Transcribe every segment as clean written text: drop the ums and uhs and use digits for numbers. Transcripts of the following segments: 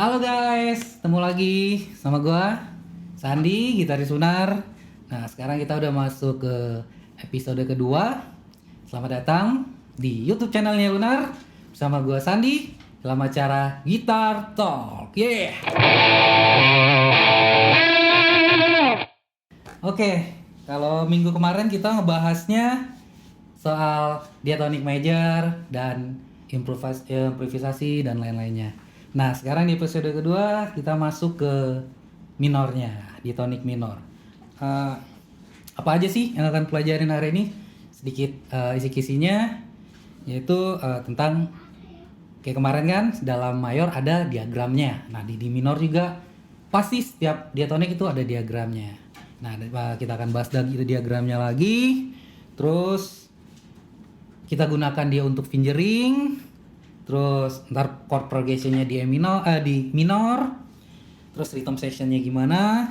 Halo guys, ketemu lagi sama gua Sandi, gitaris Unar. Nah, sekarang kita udah masuk ke episode kedua. Selamat datang di YouTube channelnya Unar bersama gua Sandi dalam acara Gitar Talk. Yeah. Oke, kalau minggu kemarin kita ngebahasnya soal diatonic major dan improvisasi dan lain-lainnya. Nah, sekarang di episode kedua kita masuk ke minornya, diatonic minor. Apa aja sih yang akan pelajarin hari ini? Sedikit isi-kisinya, yaitu tentang kayak kemarin kan dalam mayor ada diagramnya. Nah, di minor juga pasti setiap diatonic itu ada diagramnya. Nah, kita akan bahas dari diagramnya lagi. Terus kita gunakan dia untuk fingering. Terus ntar chord progressionnya di minor, terus rhythm sectionnya gimana,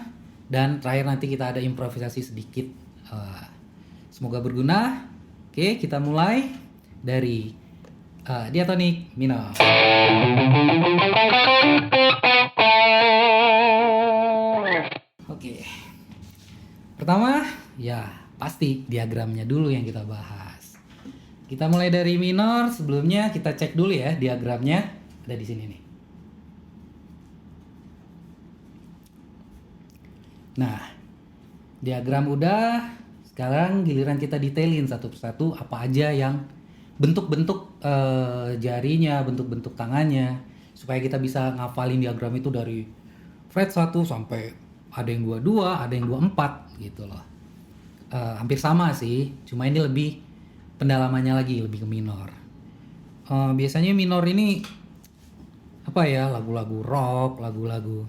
dan terakhir nanti kita ada improvisasi sedikit. Semoga berguna. Oke, kita mulai dari diatonic minor. Oke, pertama ya pasti diagramnya dulu yang kita bahas. Kita mulai dari minor. Sebelumnya kita cek dulu ya diagramnya. Ada di sini nih. Nah, diagram udah. Sekarang giliran kita detailin satu persatu apa aja yang bentuk-bentuk jarinya, bentuk-bentuk tangannya, supaya kita bisa ngafalin diagram itu dari fret 1 sampai ada yang 22, ada yang 24 gitu loh. Hampir sama sih, cuma ini lebih pendalamannya lagi lebih ke minor. Biasanya minor ini apa ya, lagu-lagu rock, lagu-lagu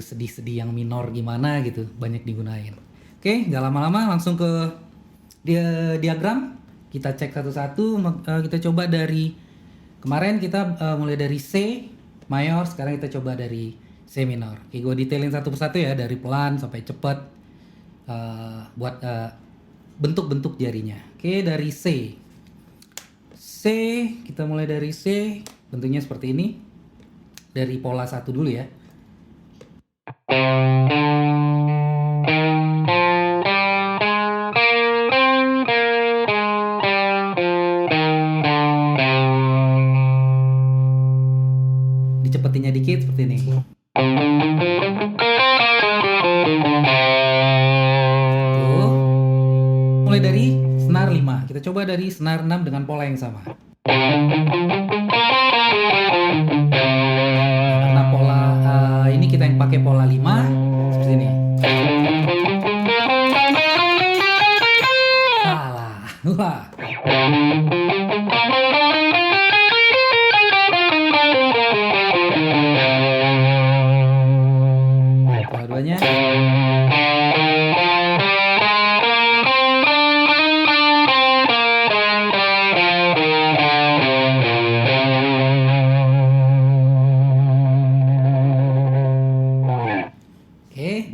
sedih-sedih yang minor gimana gitu banyak digunain. Oke, nggak lama-lama langsung ke diagram. Kita cek satu-satu. Kita coba dari kemarin kita mulai dari C mayor, sekarang kita coba dari C minor. Oke, gue detailin satu persatu ya dari pelan sampai cepet buat bentuk-bentuk jarinya. Oke, dari C. Kita mulai dari C, bentuknya seperti ini. Dari pola 1 dulu ya. Dicepetinnya dikit seperti ini. Mulai dari senar 5. Kita coba dari senar 6 dengan pola yang sama. Karena pola ini kita yang pakai pola 5 seperti ini. Salah. Wah. Pola 2-nya.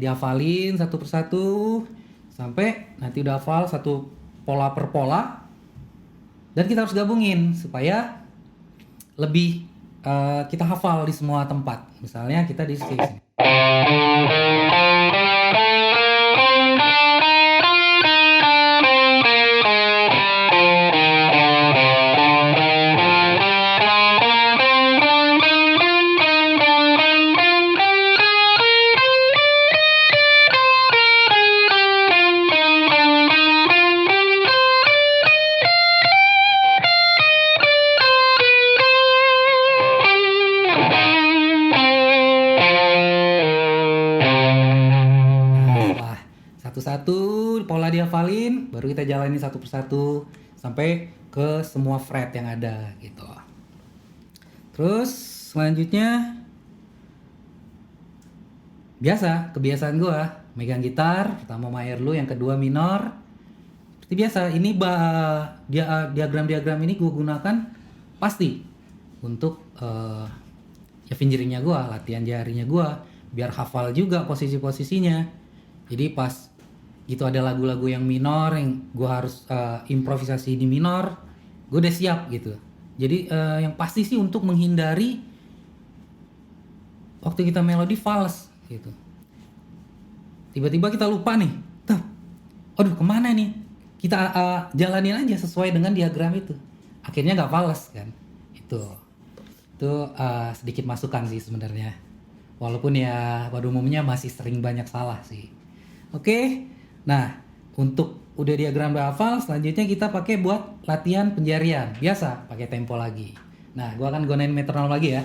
Dihafalin satu persatu sampai nanti udah hafal satu pola per pola, dan kita harus gabungin supaya lebih kita hafal di semua tempat. Misalnya kita di sini. Satu-satu pola dihafalin, baru kita jalani satu persatu sampai ke semua fret yang ada gitu. Terus selanjutnya kebiasaan gue megang gitar, pertama major dulu, yang kedua minor. Seperti biasa, ini diagram-diagram ini gue gunakan pasti untuk ya fingeringnya gue, latihan jarinya gue, biar hafal juga posisi-posisinya. Jadi pas gitu ada lagu-lagu yang minor yang gue harus improvisasi di minor, gue udah siap gitu. Jadi yang pasti sih untuk menghindari waktu kita melodi fals gitu. Tiba-tiba kita lupa nih, aduh kemana nih? Kita jalanin aja sesuai dengan diagram itu. Akhirnya nggak fals kan? Itu sedikit masukan sih sebenarnya. Walaupun ya pada umumnya masih sering banyak salah sih. Oke, nah untuk udah diagram udah hafal, selanjutnya kita pakai buat latihan penjarian. Biasa pakai tempo lagi. Nah, gua akan gunain metronom lagi ya.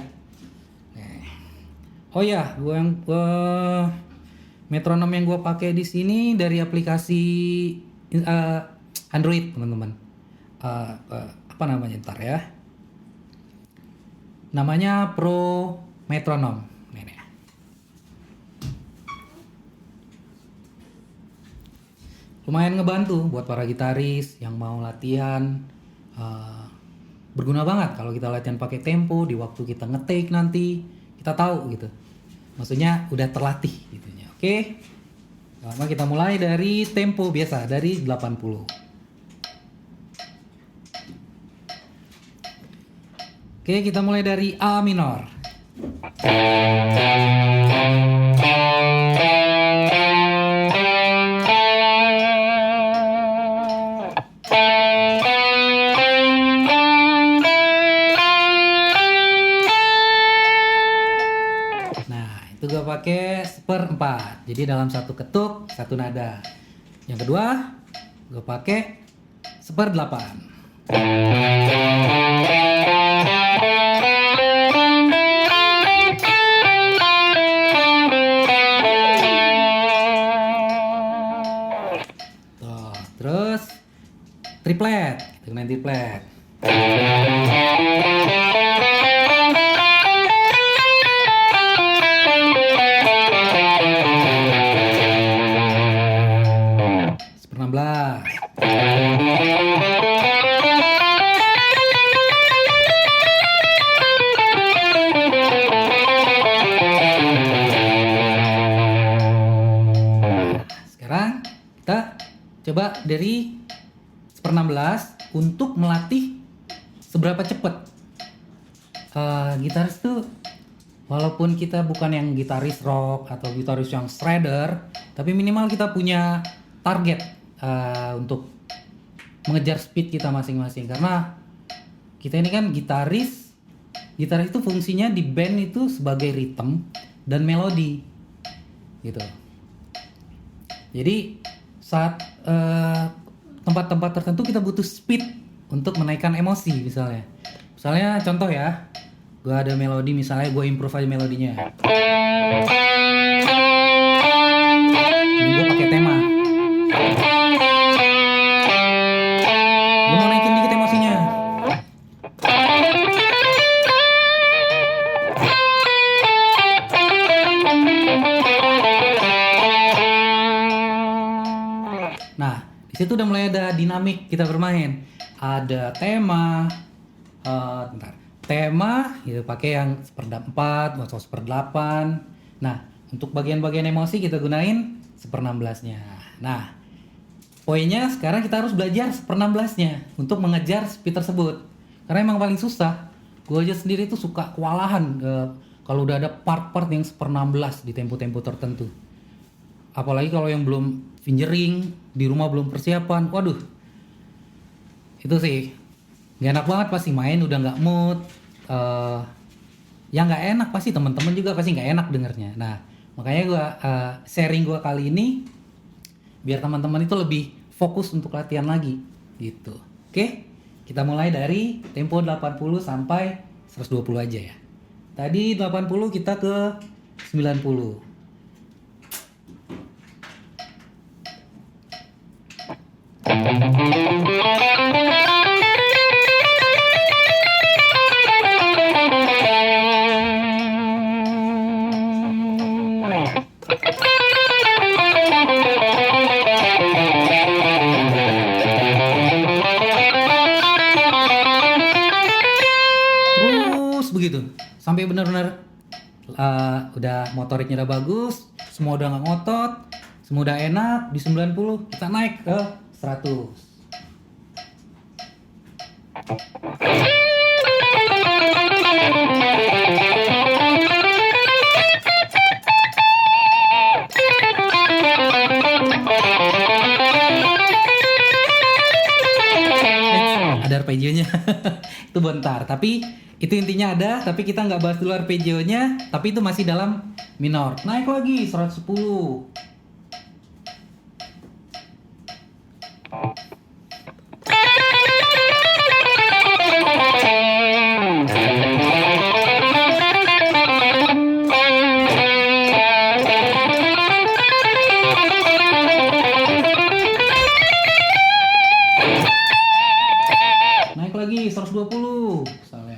Oh ya, metronom yang gua pakai di sini dari aplikasi Android, teman-teman. Apa namanya ntar ya? Namanya Pro Metronom. Lumayan ngebantu buat para gitaris yang mau latihan. Berguna banget kalau kita latihan pakai tempo, di waktu kita nge-take nanti kita tahu gitu. Maksudnya udah terlatih gitunya. Oke. Pertama kita mulai dari tempo biasa, dari 80. Oke, kita mulai dari A minor. Gue pakai 1/4, jadi dalam satu ketuk satu nada. Yang kedua gue pakai 1/8. Tuh, terus triplet, kita gunain triplet. Sekarang kita coba dari 1/16 untuk melatih seberapa cepat. Gitaris tuh walaupun kita bukan yang gitaris rock atau gitaris yang shredder, tapi minimal kita punya target untuk mengejar speed kita masing-masing. Karena kita ini kan gitaris itu fungsinya di band itu sebagai rhythm dan melodi gitu. Jadi saat tempat-tempat tertentu kita butuh speed untuk menaikkan emosi misalnya. Misalnya contoh ya, gue ada melodi, misalnya gue improve aja melodinya. Ini gue pakai tema. Gue mau naikin dikit emosinya. Nah, di situ udah mulai ada dinamik kita bermain. Ada tema, tema gitu pakai yang 1/4 atau 1/8. Nah, untuk bagian-bagian emosi kita gunain 1/16-nya. Nah, poinnya sekarang kita harus belajar 1/16-nya untuk mengejar speed tersebut. Karena emang paling susah. Gue aja sendiri tuh suka kewalahan kalau udah ada part-part yang 1/16 di tempo-tempo tertentu. Apalagi kalau yang belum fingering, di rumah belum persiapan, waduh. Itu sih gak enak banget, pasti main udah gak mood. Yang gak enak pasti teman-teman juga pasti gak enak dengernya. Nah, makanya gue sharing gue kali ini biar teman-teman itu lebih fokus untuk latihan lagi gitu. Oke, kita mulai dari tempo 80 sampai 120 aja ya. Tadi 80 kita ke 90. Terus begitu sampai benar-benar udah motoriknya udah bagus, semua udah nggak ngotot, semua udah enak. Di 90 kita naik ke 100. Ada arpeggionya. Itu bentar, tapi itu intinya ada, tapi kita nggak bahas dulu arpeggionya, tapi itu masih dalam minor. Naik lagi 110. Naik lagi 120 misalnya.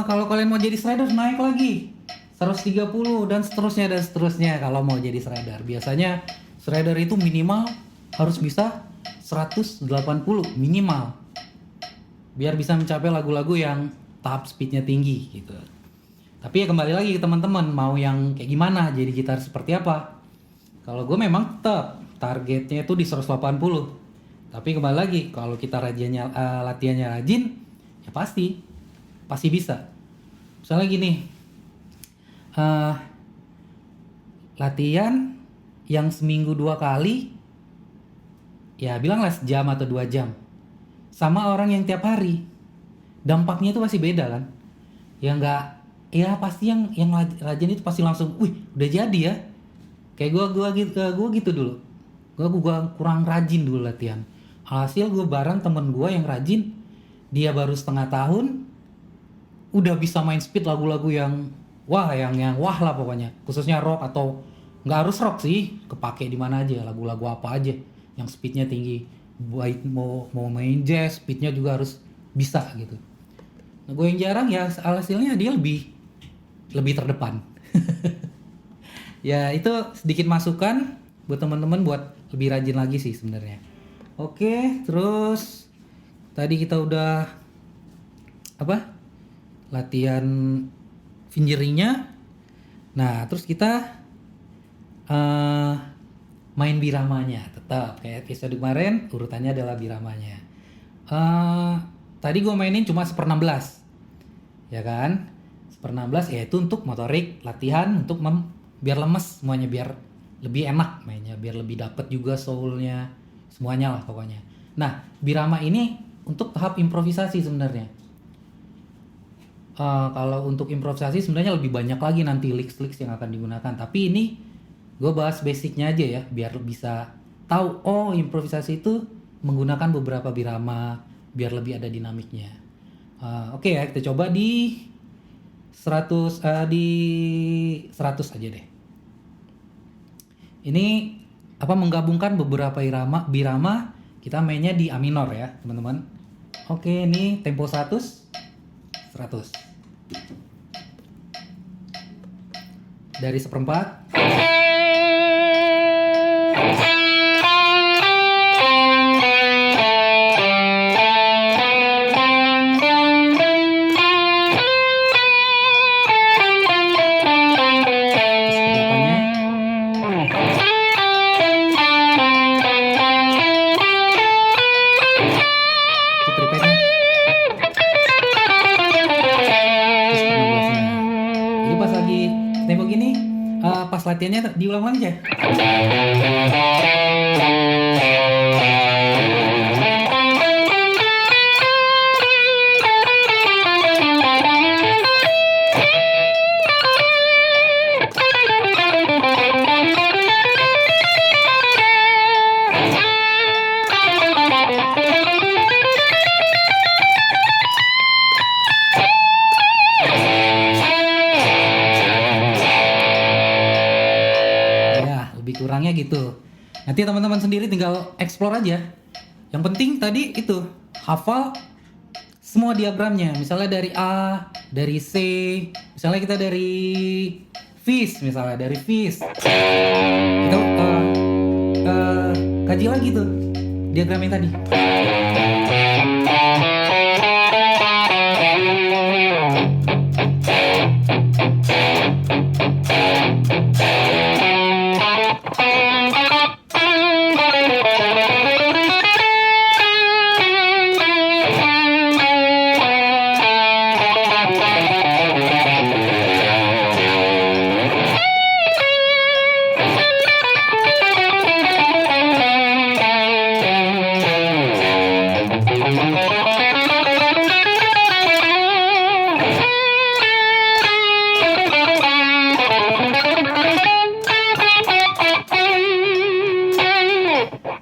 Kalau kalian mau jadi shredder naik lagi 130 dan seterusnya kalau mau jadi shredder. Biasanya shredder itu minimal harus bisa 180 minimal. Biar bisa mencapai lagu-lagu yang tahap speednya tinggi gitu. Tapi ya kembali lagi ke teman-teman mau yang kayak gimana, jadi gitar seperti apa. Kalau gue memang tetap targetnya itu di 180. Tapi kembali lagi kalau kita latihannya rajin ya pasti bisa. Misalnya gini, latihan yang seminggu 2 kali, ya bilanglah sejam atau 2 jam, sama orang yang tiap hari, dampaknya itu pasti beda kan? Ya nggak, ya pasti yang rajin itu pasti langsung, wih udah jadi ya. Kayak gue gitu dulu, gue kurang rajin dulu latihan. Alhasil gue bareng temen gue yang rajin, dia baru setengah tahun udah bisa main speed lagu-lagu yang wah lah pokoknya, khususnya rock atau nggak harus rock sih, kepake di mana aja, lagu-lagu apa aja yang speednya tinggi, baik mau main jazz speednya juga harus bisa gitu. Nah, gue yang jarang ya hasilnya dia lebih terdepan. Ya itu sedikit masukan buat teman-teman buat lebih rajin lagi sih sebenarnya. Oke, terus tadi kita udah latihan fingeringnya. Nah terus kita main biramanya, tetap kayak episode kemarin urutannya adalah biramanya. Tadi gue mainin cuma 1/16 ya kan, 1/16 yaitu untuk motorik latihan untuk biar lemes semuanya, biar lebih enak mainnya, biar lebih dapet juga soulnya semuanya lah pokoknya. Nah birama ini untuk tahap improvisasi sebenarnya. Kalau untuk improvisasi sebenarnya lebih banyak lagi nanti licks yang akan digunakan. Tapi ini gue bahas basicnya aja ya, biar bisa tahu improvisasi itu menggunakan beberapa birama, biar lebih ada dinamiknya. Oke ya, kita coba di 100 aja deh. Ini menggabungkan beberapa birama, kita mainnya di A minor ya teman-teman. Oke, ini tempo 100. Dari 1/4. Pas latihannya diulang aja. kurangnya gitu. Nanti teman-teman sendiri tinggal explore aja. Yang penting tadi itu hafal semua diagramnya. Misalnya dari A, dari C, misalnya kita dari fish, misalnya dari fish. Kita kaji lagi tuh diagramnya tadi.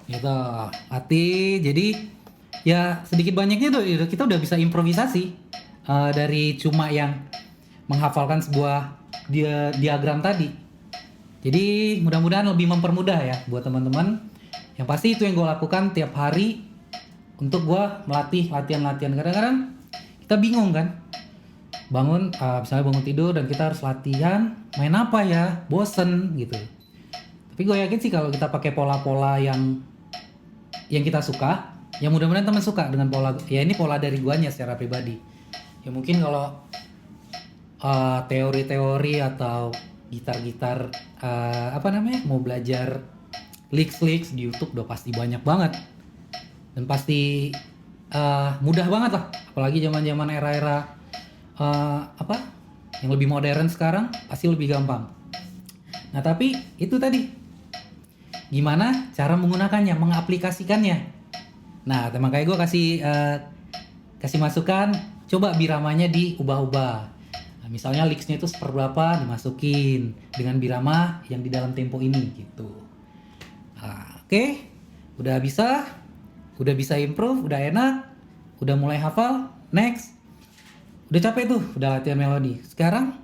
Gitu, hati. Jadi ya sedikit banyaknya tuh kita udah bisa improvisasi dari cuma yang menghafalkan sebuah diagram tadi. Jadi mudah-mudahan lebih mempermudah ya buat teman-teman. Yang pasti itu yang gue lakukan tiap hari untuk gue melatih latihan-latihan. Kadang-kadang kita bingung kan, bangun misalnya bangun tidur dan kita harus latihan main apa ya, bosen gitu. Tapi gue yakin sih kalau kita pakai pola-pola yang kita suka, ya mudah-mudahan teman suka dengan pola. Ya ini pola dari guanya secara pribadi. Ya mungkin kalau teori-teori atau gitar-gitar mau belajar licks di YouTube udah pasti banyak banget dan pasti mudah banget lah. Apalagi zaman-zaman era-era yang lebih modern sekarang pasti lebih gampang. Nah tapi itu tadi gimana cara menggunakannya, mengaplikasikannya. Nah makanya gue kasih masukan, coba biramanya diubah-ubah. Nah, misalnya licks-nya itu seperberapa dimasukin dengan birama yang di dalam tempo ini gitu. Nah, oke. Udah bisa improve, udah enak, udah mulai hafal, next. Udah capek tuh, udah latihan melodi. Sekarang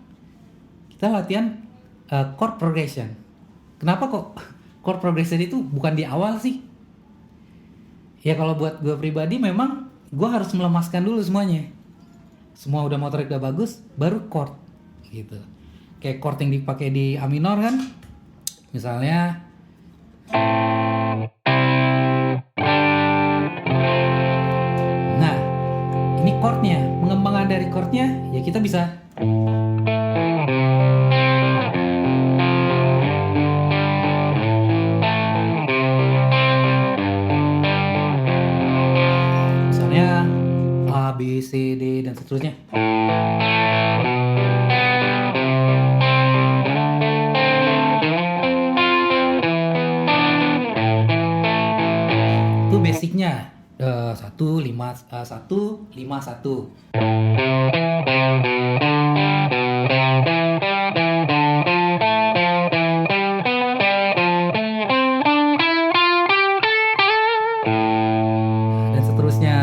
kita latihan chord progression. Kenapa kok chord progression itu bukan di awal sih? Ya kalau buat gue pribadi memang gue harus melemaskan dulu semuanya. Semua udah motorik udah bagus, baru chord gitu. Kayak chord yang dipakai di A minor kan, misalnya nah ini chordnya, pengembangan dari chordnya ya kita bisa misalnya A, B, C, D dan seterusnya. Itu basicnya 1-5-1.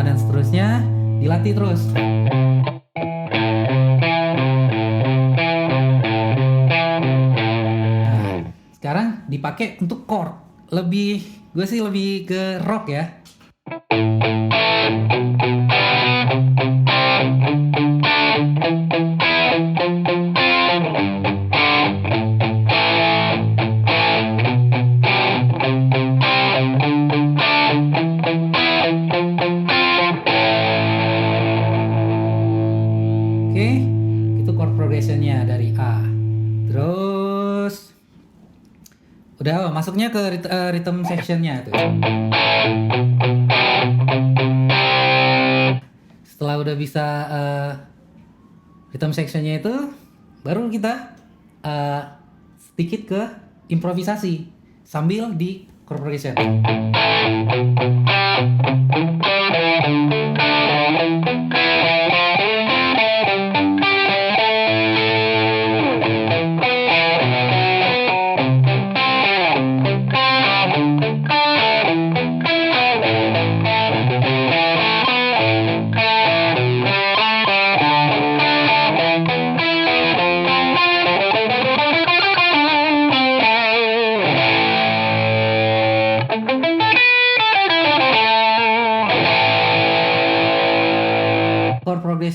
Dan seterusnya dilatih terus. Nah, sekarang dipakai untuk chord. Gue sih lebih ke rock ya. Oke, itu chord progressionnya dari A. Terus udah masuknya ke rhythm sectionnya tuh. Setelah udah bisa rhythm sectionnya itu, baru kita sedikit ke improvisasi sambil di chord progression.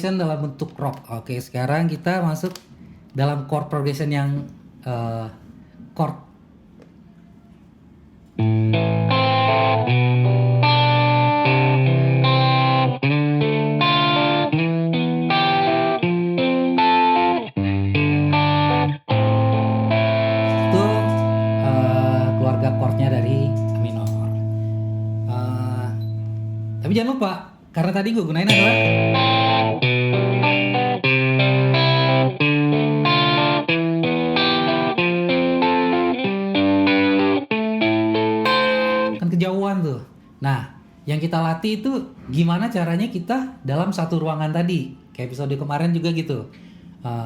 progression dalam bentuk rock. Oke, sekarang kita masuk dalam chord progression yang chord. Itu keluarga chordnya dari minor. Tapi jangan lupa, karena tadi gue gunain adalah kan kejauhan tuh. Nah, yang kita latih itu gimana caranya kita dalam satu ruangan tadi. Kayak episode kemarin juga gitu.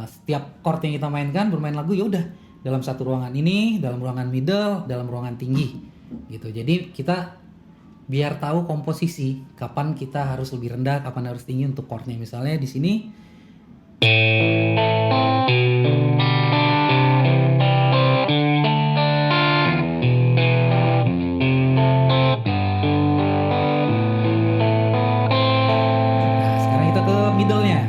Setiap chord yang kita mainkan bermain lagu ya udah dalam satu ruangan ini, dalam ruangan middle, dalam ruangan tinggi gitu. Jadi kita biar tahu komposisi kapan kita harus lebih rendah, kapan harus tinggi untuk chordnya. Misalnya di sini nah, sekarang kita ke middle-nya.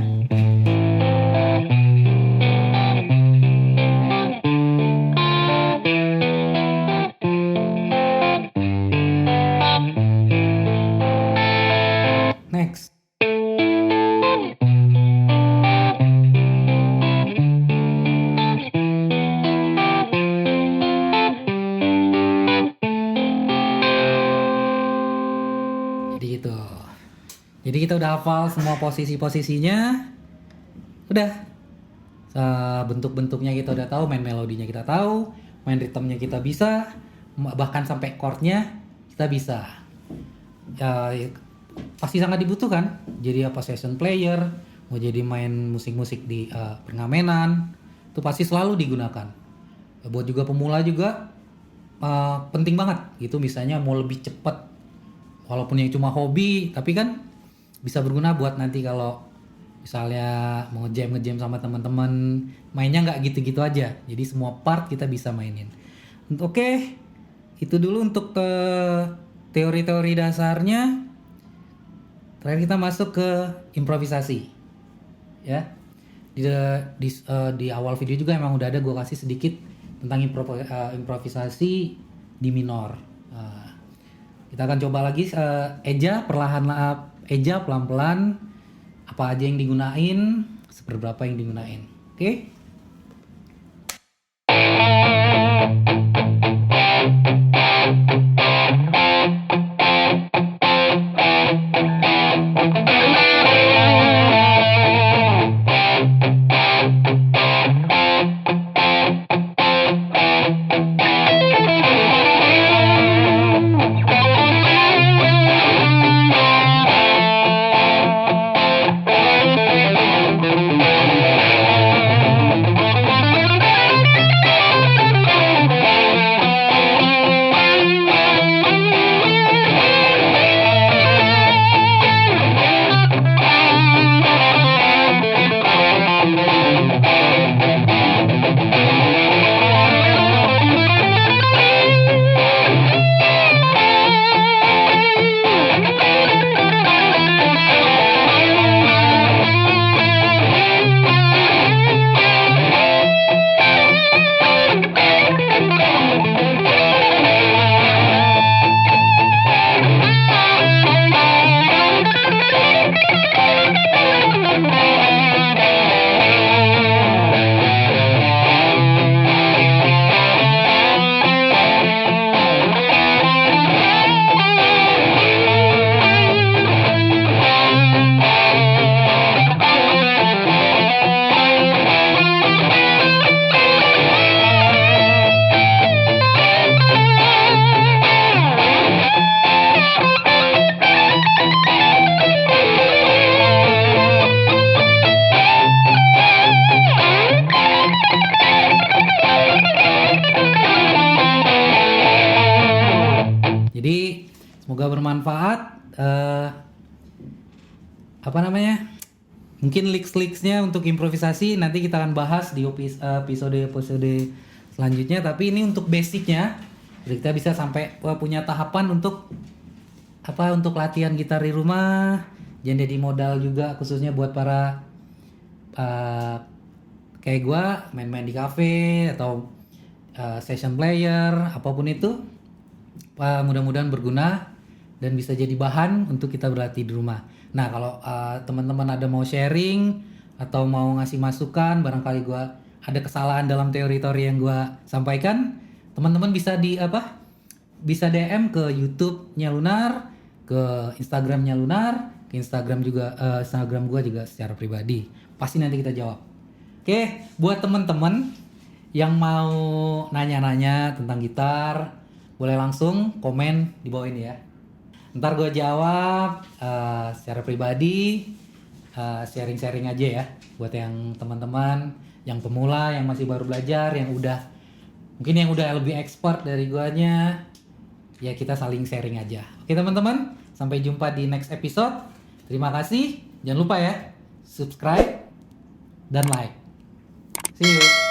Next. Jadi gitu. Jadi kita udah hafal semua posisi-posisinya. Udah. Bentuk-bentuknya kita udah tahu, main melodinya kita tahu, main ritmenya kita bisa, bahkan sampai chordnya kita bisa. Ya, pasti sangat dibutuhkan. Jadi apa session player, mau jadi main musik-musik di pengamenan, itu pasti selalu digunakan. Buat juga pemula juga penting banget. Itu misalnya mau lebih cepat, walaupun yang cuma hobi, tapi kan bisa berguna buat nanti kalau misalnya mau ngejam sama teman-teman, mainnya nggak gitu-gitu aja. Jadi semua part kita bisa mainin. Oke, itu dulu untuk teori-teori dasarnya. Terakhir kita masuk ke improvisasi, ya. Di awal video juga emang udah ada gue kasih sedikit tentang improvisasi di minor. Kita akan coba lagi eja pelan-pelan, apa aja yang digunain, seberapa yang digunain. Oke? Semoga bermanfaat. Mungkin leaks-leaksnya untuk improvisasi nanti kita akan bahas di episode selanjutnya. Tapi ini untuk basicnya, jadi kita bisa sampai punya tahapan untuk latihan gitar di rumah, jadi modal juga khususnya buat para uh, kayak gue main-main di cafe atau session player apapun itu. Mudah-mudahan berguna dan bisa jadi bahan untuk kita berlatih di rumah. Nah kalau teman-teman ada mau sharing atau mau ngasih masukan, barangkali gue ada kesalahan dalam teori-teori yang gue sampaikan, teman-teman bisa bisa DM ke YouTube-nya Lunar, ke Instagram-nya Lunar, ke Instagram juga Instagram gue juga secara pribadi. Pasti nanti kita jawab. Oke, buat teman-teman yang mau nanya-nanya tentang gitar, boleh langsung komen di bawah ini ya. Ntar gue jawab secara pribadi, sharing-sharing aja ya. Buat yang teman-teman, yang pemula, yang masih baru belajar, mungkin yang udah lebih expert dari guanya, ya kita saling sharing aja. Oke teman-teman, sampai jumpa di next episode. Terima kasih, jangan lupa ya, subscribe dan like. See you.